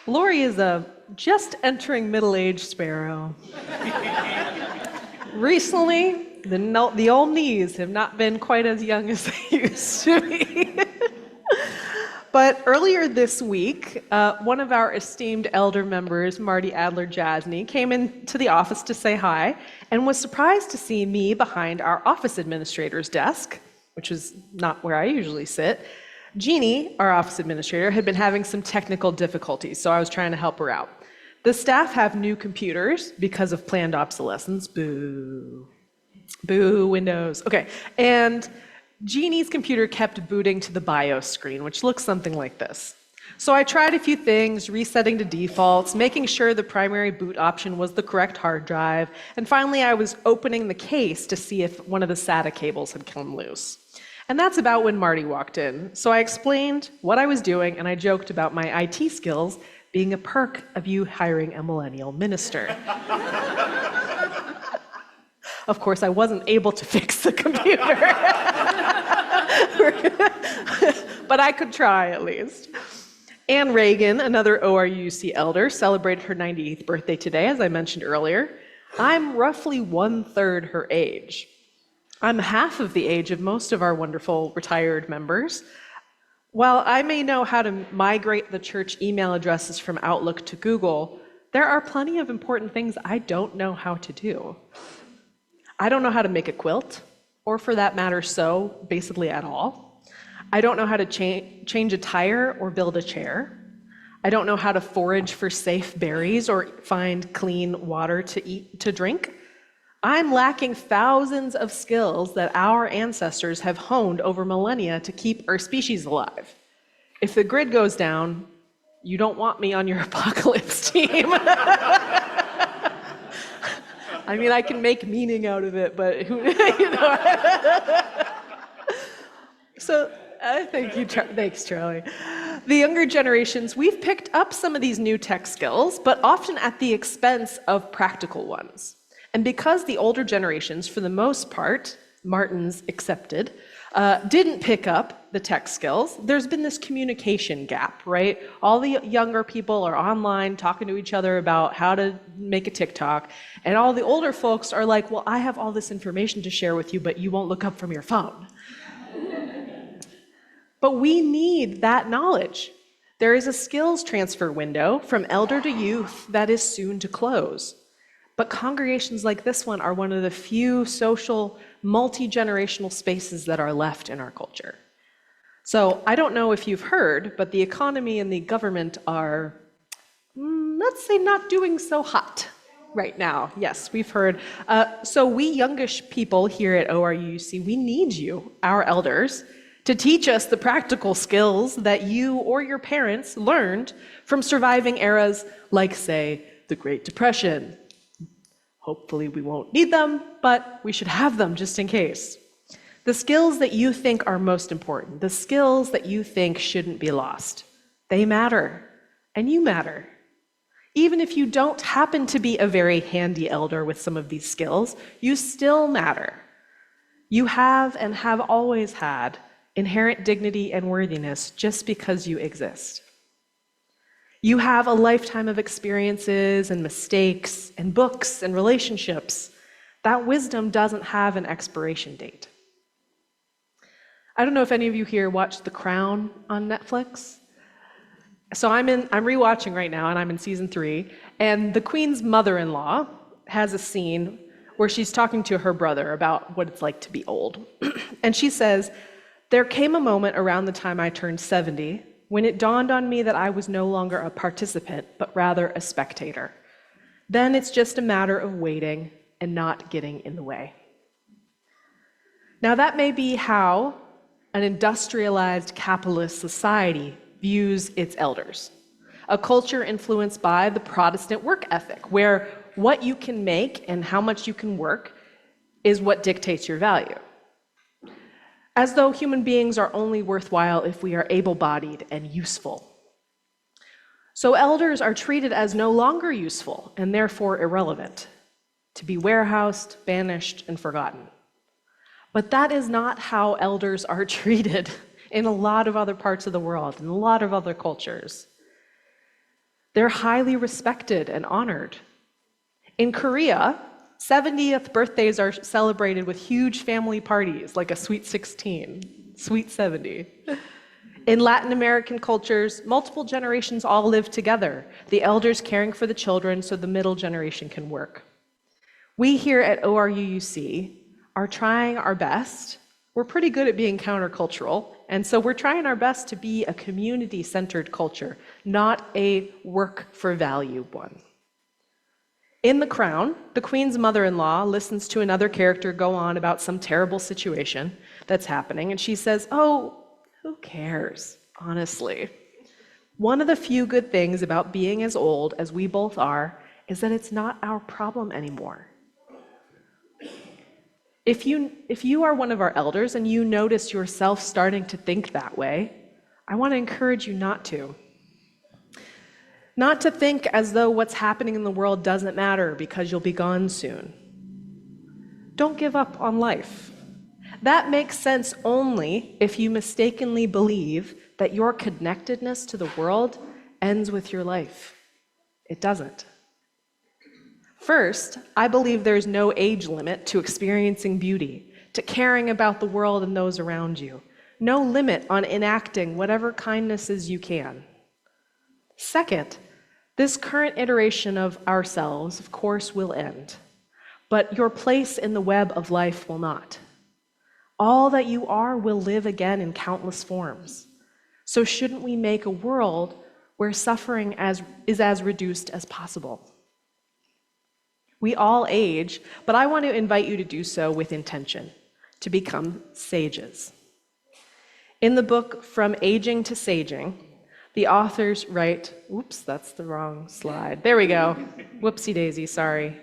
Lori is a just entering middle-aged sparrow. Recently, the old knees have not been quite as young as they used to be. But earlier this week, one of our esteemed elder members, Marty Adler-Jasny, came into the office to say hi and was surprised to see me behind our office administrator's desk, which is not where I usually sit. Jeannie, our office administrator, had been having some technical difficulties, so I was trying to help her out. The staff have new computers because of planned obsolescence. Boo. Boo, Windows. Okay, and Jeannie's computer kept booting to the BIOS screen, which looks something like this. So I tried a few things, resetting to defaults, making sure the primary boot option was the correct hard drive, and finally I was opening the case to see if one of the SATA cables had come loose. And that's about when Marty walked in. So I explained what I was doing, and I joked about my IT skills being a perk of you hiring a millennial minister. Of course, I wasn't able to fix the computer. But I could try at least. Ann Reagan, another ORUC elder, celebrated her 98th birthday today, as I mentioned earlier. I'm roughly 1/3 her age. I'm half of the age of most of our wonderful retired members. While I may know how to migrate the church email addresses from Outlook to Google, there are plenty of important things I don't know how to do. I don't know how to make a quilt, or for that matter, sew, basically at all. I don't know how to change a tire or build a chair. I don't know how to forage for safe berries or find clean water to drink. I'm lacking thousands of skills that our ancestors have honed over millennia to keep our species alive. If the grid goes down, you don't want me on your apocalypse team. I mean, I can make meaning out of it, but who, So, thank you, thanks, Charlie. The younger generations, we've picked up some of these new tech skills, but often at the expense of practical ones. And because the older generations, for the most part, Martins accepted, didn't pick up the tech skills, there's been this communication gap, right? All the younger people are online talking to each other about how to make a TikTok, and all the older folks are like, well, I have all this information to share with you, but you won't look up from your phone. But we need that knowledge. There is a skills transfer window from elder to youth that is soon to close. But congregations like this one are one of the few social, multi-generational spaces that are left in our culture. So I don't know if you've heard, but the economy and the government are, let's say, not doing so hot right now. Yes, we've heard. So we youngish people here at ORUC, we need you, our elders, to teach us the practical skills that you or your parents learned from surviving eras like, say, the Great Depression. Hopefully we won't need them, but we should have them just in case. The skills that you think are most important, the skills that you think shouldn't be lost, they matter, and you matter. Even if you don't happen to be a very handy elder with some of these skills, you still matter. You have and have always had inherent dignity and worthiness just because you exist. You have a lifetime of experiences and mistakes and books and relationships. That wisdom doesn't have an expiration date. I don't know if any of you here watched The Crown on Netflix. So I'm rewatching right now, and I'm in season 3, and the Queen's mother-in-law has a scene where she's talking to her brother about what it's like to be old. And she says, "There came a moment around the time I turned 70 when it dawned on me that I was no longer a participant, but rather a spectator. Then it's just a matter of waiting and not getting in the way." Now that may be how an industrialized capitalist society views its elders. A culture influenced by the Protestant work ethic, where what you can make and how much you can work is what dictates your value. As though human beings are only worthwhile if we are able-bodied and useful. So elders are treated as no longer useful and therefore irrelevant, to be warehoused, banished, and forgotten. But that is not how elders are treated in a lot of other parts of the world, in a lot of other cultures. They're highly respected and honored. In Korea, 70th birthdays are celebrated with huge family parties, like a sweet 16, sweet 70. In Latin American cultures, multiple generations all live together, the elders caring for the children so the middle generation can work. We here at ORUUC are trying our best. We're pretty good at being countercultural, and so we're trying our best to be a community-centered culture, not a work-for-value one. In The Crown, the Queen's mother-in-law listens to another character go on about some terrible situation that's happening, and she says, "Oh, who cares, honestly? One of the few good things about being as old as we both are is that it's not our problem anymore." If you are one of our elders and you notice yourself starting to think that way, I want to encourage you not to. Not to think as though what's happening in the world doesn't matter because you'll be gone soon. Don't give up on life. That makes sense only if you mistakenly believe that your connectedness to the world ends with your life. It doesn't. First, I believe there's no age limit to experiencing beauty, to caring about the world and those around you. No limit on enacting whatever kindnesses you can. Second, this current iteration of ourselves, of course, will end, but your place in the web of life will not. All that you are will live again in countless forms. So shouldn't we make a world where suffering is as reduced as possible? We all age, but I want to invite you to do so with intention, to become sages. In the book From Aging to Saging, the authors write, oops, that's the wrong slide. There we go. Whoopsie daisy, sorry.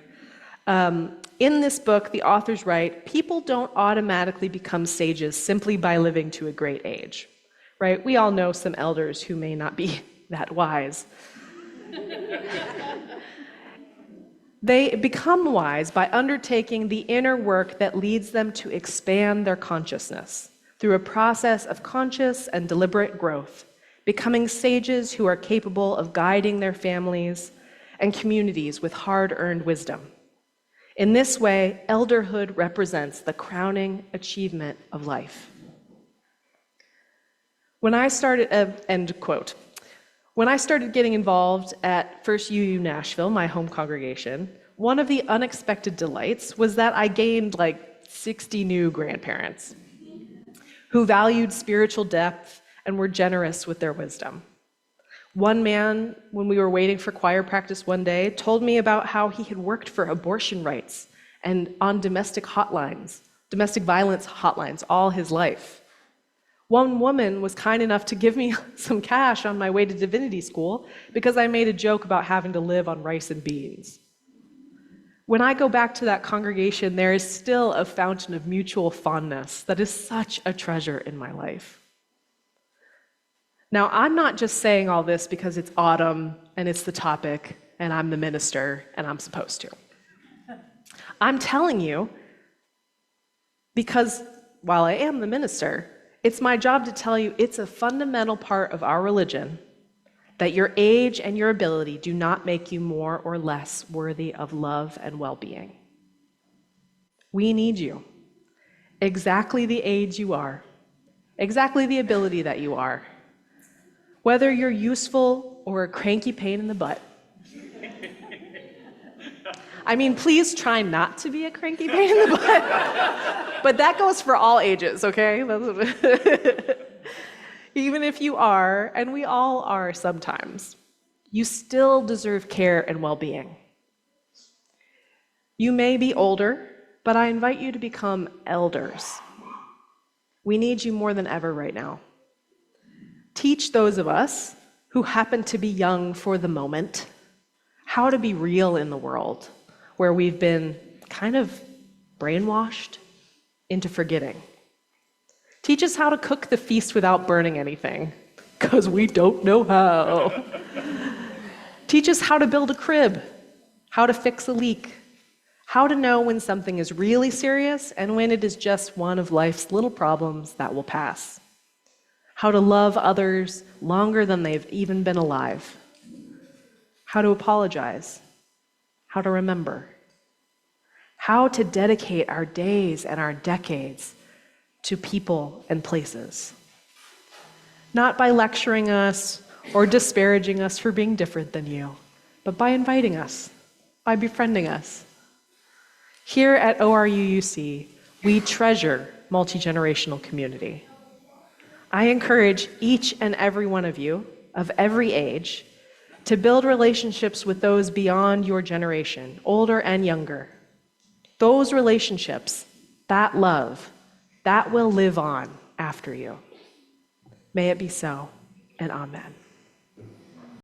In this book, the authors write, people don't automatically become sages simply by living to a great age, right? We all know some elders who may not be that wise. They become wise by undertaking the inner work that leads them to expand their consciousness through a process of conscious and deliberate growth, becoming sages who are capable of guiding their families and communities with hard-earned wisdom. In this way, elderhood represents the crowning achievement of life. When I started, end quote. When I started getting involved at First UU Nashville, my home congregation, one of the unexpected delights was that I gained like 60 new grandparents who valued spiritual depth and were generous with their wisdom. One man, when we were waiting for choir practice one day, told me about how he had worked for abortion rights and on domestic violence hotlines all his life. One woman was kind enough to give me some cash on my way to divinity school because I made a joke about having to live on rice and beans. When I go back to that congregation, there is still a fountain of mutual fondness that is such a treasure in my life. Now, I'm not just saying all this because it's autumn and it's the topic and I'm the minister and I'm supposed to. I'm telling you because while I am the minister, it's my job to tell you it's a fundamental part of our religion that your age and your ability do not make you more or less worthy of love and well-being. We need you. Exactly the age you are. Exactly the ability that you are. Whether you're useful or a cranky pain in the butt. I mean, please try not to be a cranky pain in the butt. But that goes for all ages, okay? Even if you are, and we all are sometimes, you still deserve care and well-being. You may be older, but I invite you to become elders. We need you more than ever right now. Teach those of us who happen to be young for the moment how to be real in the world where we've been kind of brainwashed into forgetting. Teach us how to cook the feast without burning anything, because we don't know how. Teach us how to build a crib, how to fix a leak, how to know when something is really serious and when it is just one of life's little problems that will pass. How to love others longer than they've even been alive. how to apologize, how to remember, how to dedicate our days and our decades to people and places. Not by lecturing us or disparaging us for being different than you, but by inviting us, by befriending us. Here at ORUUC, we treasure multi-generational community. I encourage each and every one of you, of every age, to build relationships with those beyond your generation, older and younger. Those relationships, that love, that will live on after you. May it be so, and amen.